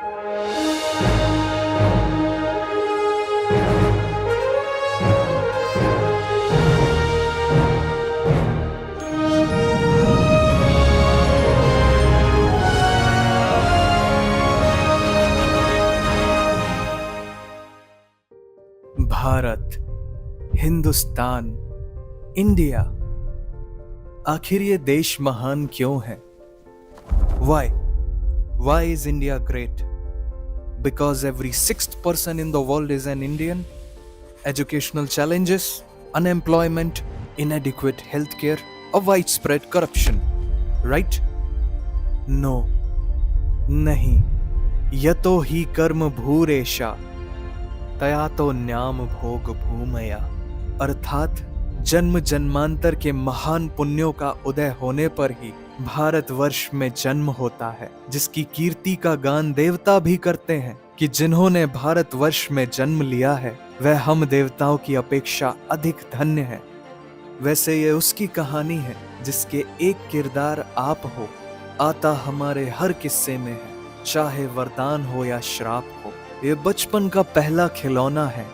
Bharat, Hindustan, India, आखिर ये देश महान क्यों है? Why is India great? Because every sixth person in the world is an Indian? Educational challenges, unemployment, inadequate healthcare, or widespread corruption, right? No, नहीं. यतो ही कर्म भूरेशा तया तो न्याम भोग भूमया, अर्थात जन्म जन्मांतर के महान पुण्यों का उदय होने पर ही भारतवर्ष में जन्म होता है, जिसकी कीर्ति का गान देवता भी करते हैं कि जिन्होंने भारतवर्ष में जन्म लिया है वह हम देवताओं की अपेक्षा अधिक धन्य है। वैसे ये उसकी कहानी है जिसके एक किरदार आप हो, आता हमारे हर किस्से में है, चाहे वरदान हो या श्राप हो। ये बचपन का पहला खिलौना है,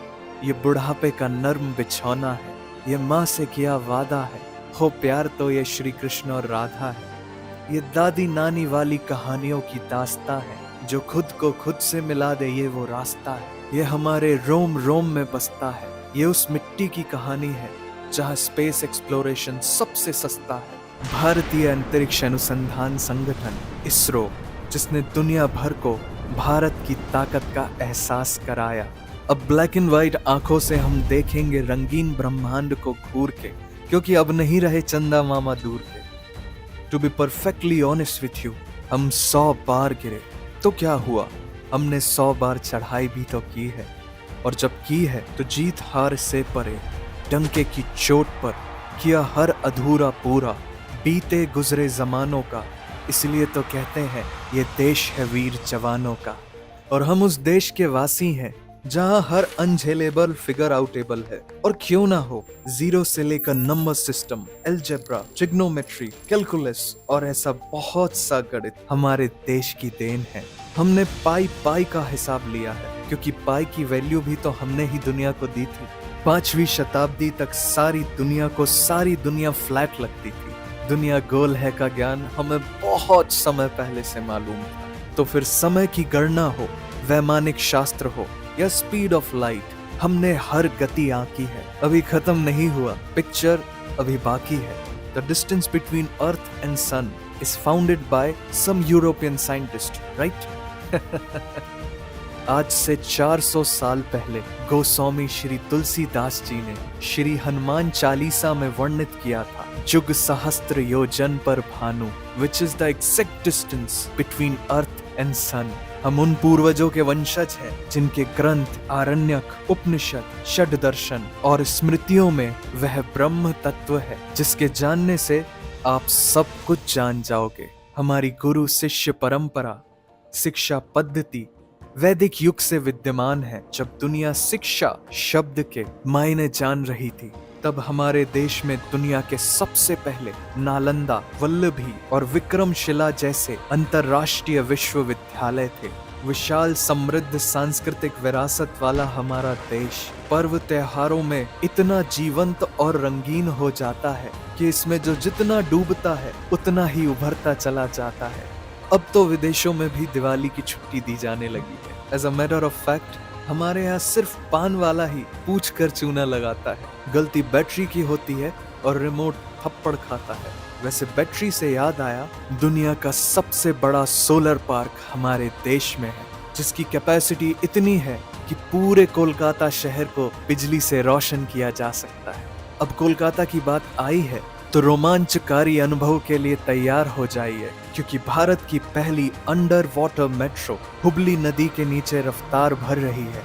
ये बुढ़ापे का नर्म बिछौना है, ये माँ से किया वादा है, हो प्यार तो ये श्री कृष्ण और राधा है। ये दादी नानी वाली कहानियों की दास्ता है, जो खुद को खुद से मिला दे ये वो रास्ता है। ये हमारे रोम रोम में बसता है, ये उस मिट्टी की कहानी है जहाँ स्पेस एक्सप्लोरेशन सबसे सस्ता है। भारतीय अंतरिक्ष अनुसंधान संगठन इसरो, जिसने दुनिया भर को भारत की ताकत का एहसास कराया। अब ब्लैक एंड व्हाइट आंखों से हम देखेंगे रंगीन ब्रह्मांड को घूर के, क्योंकि अब नहीं रहे चंदा मामा दूर के। To be perfectly honest with you, हम 100 बार गिरे तो क्या हुआ, हमने 100 बार चढ़ाई भी तो की है, और जब की है तो जीत हार से परे, डंके की चोट पर किया हर अधूरा पूरा, बीते गुजरे जमानों का। इसलिए तो कहते हैं ये देश है वीर जवानों का, और हम उस देश के वासी हैं जहां हर अनझेलेबल फिगर आउटेबल है। और क्यों ना हो, जीरो से लेकर number system, algebra, trigonometry, calculus और ऐसा बहुत सा गणित हमारे देश की देन है। हमने पाई पाई का हिसाब लिया है, क्योंकि पाई की वैल्यू भी तो हमने ही दुनिया को दी थी। 5वीं शताब्दी तक सारी दुनिया फ्लैट लगती थी। दुनिया गोल है का ज्ञान हमें बहुत समय पहले से मालूम था। तो फिर समय की गणना हो, वैमानिक शास्त्र हो या स्पीड ऑफ लाइट, हमने हर गति आंकी है। अभी खत्म नहीं हुआ, पिक्चर अभी बाकी है। The distance between earth and sun is founded by some European scientist, right? आज से 400 साल पहले गोस्वामी श्री तुलसीदास जी ने श्री हनुमान चालीसा में वर्णित किया था, जुग सहस्त्र योजन पर भानु, which is the exact distance between earth and sun. हम उन पूर्वजों के वंशज हैं जिनके ग्रंथ, आरण्यक, उपनिषद, षड दर्शन और स्मृतियों में वह ब्रह्म तत्व है जिसके जानने से आप सब कुछ जान जाओगे। हमारी गुरु शिष्य परंपरा, शिक्षा पद्धति वैदिक युग से विद्यमान है। जब दुनिया शिक्षा शब्द के मायने जान रही थी, तब हमारे देश में दुनिया के सबसे पहले नालंदा, वल्लभी और विक्रमशिला जैसे अंतरराष्ट्रीय विश्वविद्यालय थे। विशाल समृद्ध सांस्कृतिक विरासत वाला हमारा देश पर्व त्योहारों में इतना जीवंत और रंगीन हो जाता है कि इसमें जो जितना डूबता है उतना ही उभरता चला जाता है। अब तो विदेशों में भी दिवाली की छुट्टी दी जाने लगी है। As a matter of fact, हमारे यहाँ सिर्फ पान वाला ही पूछ कर चूना लगाता है। गलती बैटरी की होती है और रिमोट थप्पड़ खाता है। वैसे बैटरी से याद आया, दुनिया का सबसे बड़ा सोलर पार्क हमारे देश में है, जिसकी कैपेसिटी इतनी है कि पूरे कोलकाता शहर को बिजली से रोशन किया जा सकता है। अब कोलकाता की बात आई है तो रोमांचकारी अनुभव के लिए तैयार हो जाइए, क्योंकि भारत की पहली अंडर वाटर मेट्रो हुबली नदी के नीचे रफ्तार भर रही है।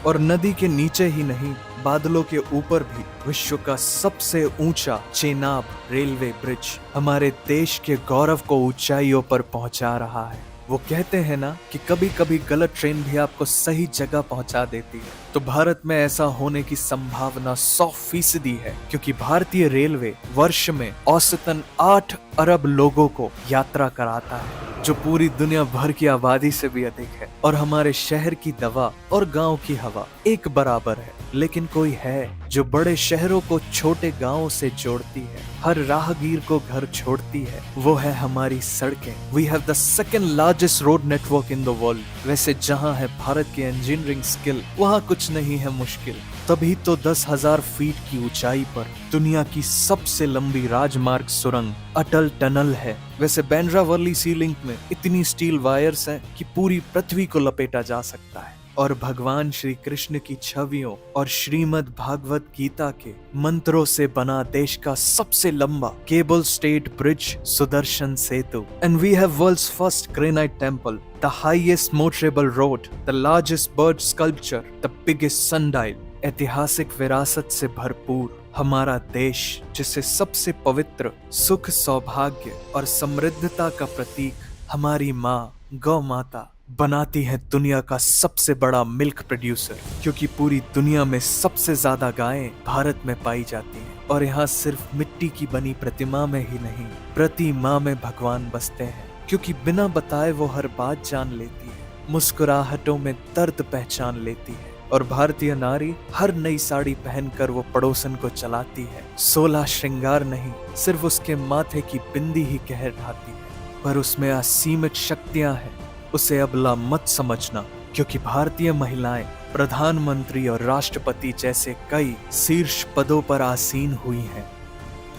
और नदी के नीचे ही नहीं, बादलों के ऊपर भी विश्व का सबसे ऊंचा चेनाब रेलवे ब्रिज हमारे देश के गौरव को ऊंचाइयों पर पहुंचा रहा है। वो कहते हैं ना कि कभी कभी गलत ट्रेन भी आपको सही जगह पहुंचा देती है, तो भारत में ऐसा होने की संभावना 100% है, क्योंकि भारतीय रेलवे वर्ष में औसतन 8 अरब लोगों को यात्रा कराता है। जो पूरी दुनिया भर की आबादी से भी अधिक है, और हमारे शहर की दवा और गांव की हवा एक बराबर है। लेकिन कोई है जो बड़े शहरों को छोटे गांवों से जोड़ती है, हर राहगीर को घर छोड़ती है, वो है हमारी सड़कें। We have the second largest road network in the world. वैसे जहां है भारत की इंजीनियरिंग स्किल, वहां कुछ नहीं है मुश्किल। तभी तो 10,000 फीट की ऊंचाई पर दुनिया की सबसे लंबी राजमार्ग सुरंग अटल टनल है। वैसे बांद्रा वर्ली सी लिंक में इतनी स्टील वायर्स हैं कि पूरी पृथ्वी को लपेटा जा सकता है। और भगवान श्री कृष्ण की छवियों और श्रीमद् भागवत गीता के मंत्रों से बना देश का सबसे लंबा cable stayed bridge Sudarshan Setu. And we have world's first granite temple, the highest motorable road, the largest bird sculpture, the biggest sundial. ऐतिहासिक विरासत से भरपूर हमारा देश, जिसे सबसे पवित्र सुख, सौभाग्य और समृद्धता का प्रतीक हमारी माँ गौ माता बनाती है दुनिया का सबसे बड़ा मिल्क प्रोड्यूसर। क्योंकि पूरी दुनिया में सबसे ज्यादा गायें भारत में पाई जाती हैं। और यहाँ सिर्फ मिट्टी की बनी प्रतिमा में ही नहीं, प्रति माँ में भगवान बसते हैं। क्योंकि बिना बताए वो हर बात जान लेती है, मुस्कुराहटों में दर्द पहचान लेती है। और भारतीय नारी हर नई साड़ी पहनकर वो पड़ोसन को चलाती है। 16 श्रृंगार नहीं, सिर्फ उसके माथे की बिंदी ही कहर ढाती है। पर उसमें असीमित शक्तियां हैं, उसे अबला मत समझना। क्योंकि भारतीय महिलाएं प्रधानमंत्री और राष्ट्रपति जैसे कई शीर्ष पदों पर आसीन हुई हैं।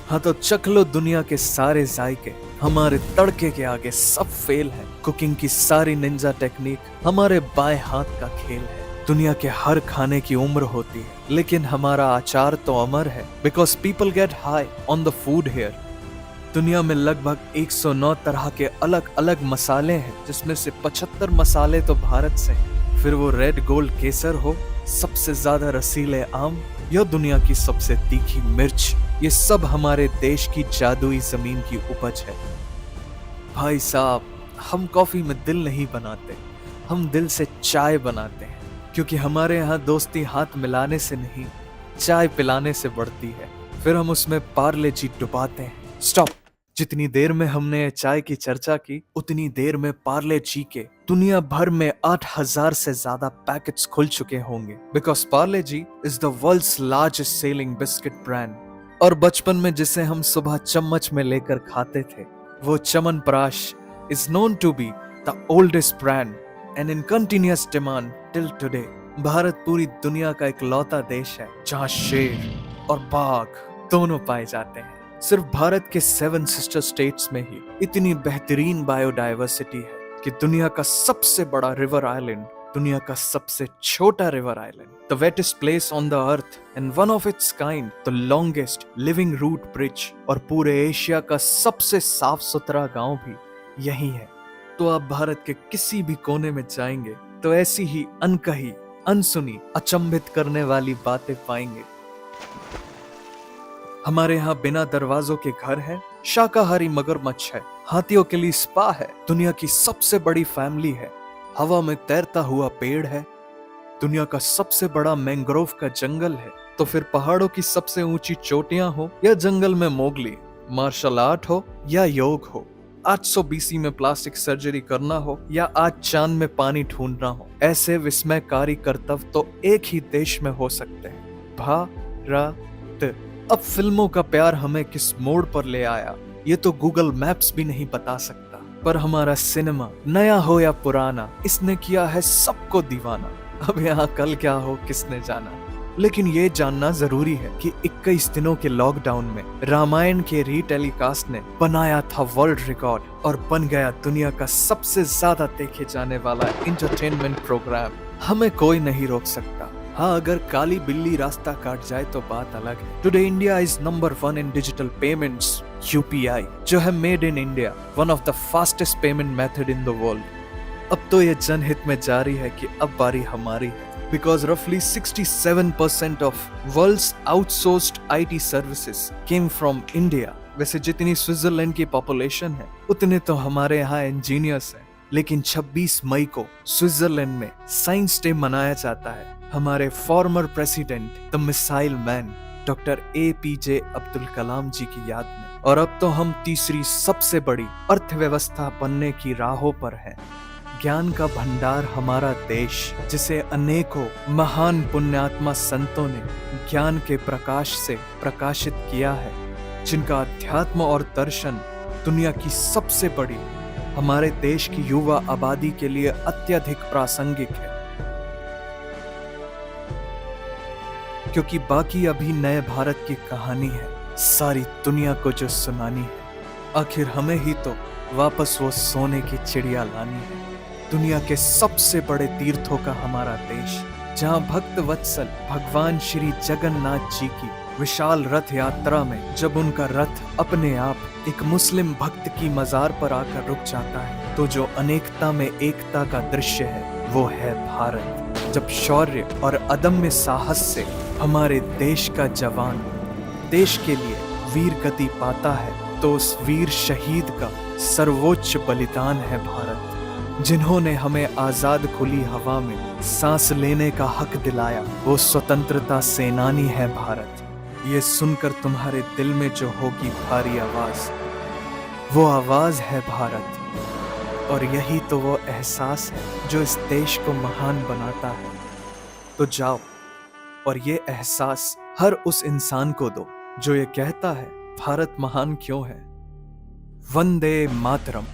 हाँ तो चख लो दुनिया के सारे जायके, हमारे तड़के के आगे सब फेल है। कुकिंग की सारी निंजा टेक्निक हमारे बाएं हाथ का खेल है। दुनिया के हर खाने की उम्र होती है, लेकिन हमारा आचार तो अमर है। Because people get high on the food here. दुनिया में लगभग 109 तरह के अलग अलग मसाले हैं, जिसमें से 75 मसाले तो भारत से हैं। फिर वो रेड गोल्ड केसर हो, सबसे ज्यादा रसीले आम, या दुनिया की सबसे तीखी मिर्च, ये सब हमारे देश की जादुई जमीन की उपज है। भाई साहब, हम कॉफी में दिल नहीं बनाते, हम दिल से चाय बनाते हैं। क्योंकि हमारे यहाँ दोस्ती हाथ मिलाने से नहीं, चाय पिलाने से बढ़ती है। फिर हम उसमें पार्ले जी डुबाते हैं। स्टॉप। जितनी देर में हमने चाय की चर्चा की, उतनी देर में पार्ले जी के दुनिया भर में 8,000 से ज्यादा पैकेट्स खुल चुके होंगे। Because Parle G is the world's largest selling biscuit brand. और बचपन में जिसे हम सुबह चम्मच में लेकर खाते थे, वो chyawanprash is known to be the oldest brand and in continuous demand till today. Bharat पूरी दुनिया का इकलौता देश है जहाँ शेर और बाघ दोनों पाए जाते हैं। सिर्फ भारत के 7 सिस्टर स्टेट्स में ही इतनी बेहतरीन बायोडायवर्सिटी है कि दुनिया का सबसे बड़ा रिवर आइलैंड, दुनिया का सबसे छोटा river island, the wettest place on the earth and one of its kind, the longest living root bridge, और पूरे एशिया का सबसे साफ सुथरा गांव भी यही है। तो आप भारत के किसी भी कोने में जाएंगे तो ऐसी ही अनकही, अनसुनी, अचंभित करने वाली बातें पाएंगे। हमारे यहाँ बिना दरवाजों के घर है, शाकाहारी मगरमच्छ है, हाथियों के लिए स्पा है, दुनिया की सबसे बड़ी फैमिली है, हवा में तैरता हुआ पेड़ है, दुनिया का सबसे बड़ा मैंग्रोव का जंगल है। तो फिर पहाड़ों की सबसे ऊंची चोटियां हो या जंगल में मोगली, मार्शल आर्ट हो या योग हो, 800 BC में प्लास्टिक सर्जरी करना हो या आज चांद में पानी ढूंढना हो, ऐसे विस्मयकारी कर्तव्य तो एक ही देश में हो सकते हैं, भारत। अब फिल्मों का प्यार हमें किस मोड़ पर ले आया, ये तो गूगल मैप्स भी नहीं बता सकता। पर हमारा सिनेमा, नया हो या पुराना, इसने किया है सबको दीवाना। अब यहाँ कल क्या हो किसने जाना। लेकिन ये जानना जरूरी है कि 21 दिनों के लॉकडाउन में रामायण के रीटेलीकास्ट ने बनाया था वर्ल्ड रिकॉर्ड और बन गया दुनिया का सबसे ज्यादा देखे जाने वाला एंटरटेनमेंट प्रोग्राम। हमें कोई नहीं रोक सकता। हाँ, अगर काली बिल्ली रास्ता काट जाए तो बात अलग है। Today India is number 1 in digital payments, UPI, जो है made in India, one of the fastest payment method in the world. अब तो ये जनहित में जारी है कि अब बारी हमारी है। Because roughly 67% of world's outsourced IT services came from India. वैसे जितनी स्विट्जरलैंड की पॉपुलेशन है, उतने तो हमारे यहाँ इंजीनियर्स हैं। लेकिन 26 मई को स्विट्जरलैंड में साइंस डे मनाया जाता है हमारे former president, the missile man, doctor APJ Abdul Kalam ji की याद में। और अब तो हम तीसरी सबसे बड़ी अर्थव्यवस्था बनने की राहों पर हैं। ज्ञान का भंडार हमारा देश, जिसे अनेकों महान पुण्यात्मा संतों ने ज्ञान के प्रकाश से प्रकाशित किया है, जिनका अध्यात्म और दर्शन दुनिया की सबसे बड़ी हमारे देश की युवा आबादी के लिए अत्यधिक प्रासंगिक है, क्योंकि बाकी अभी नए भारत की कहानी है सारी दुनिया को जो सुनानी है। आखिर हमें ही तो वापस वो सोने की चिड़िया लानी है। दुनिया के सबसे बड़े तीर्थों का हमारा देश, जहां भक्त वत्सल भगवान श्री जगन्नाथ जी की विशाल रथ यात्रा में जब उनका रथ अपने आप एक मुस्लिम भक्त की मजार पर आकर रुक जाता है, तो जो अनेकता में एकता का दृश्य है वो है भारत। जब शौर्य और अदम्य साहस से हमारे देश का जवान देश के लिए वीर गति पाता है, तो उस वीर शहीद का सर्वोच्च बलिदान है भारत, जिन्होंने हमें आजाद खुली हवा में सांस लेने का हक दिलाया। वो स्वतंत्रता सेनानी है भारत। ये सुनकर तुम्हारे दिल में जो होगी भारी आवाज, वो आवाज है भारत। और यही तो वो एहसास है जो इस देश को महान बनाता है। तो जाओ और ये एहसास हर उस इंसान को दो जो ये कहता है भारत महान क्यों है। वंदे मातरम।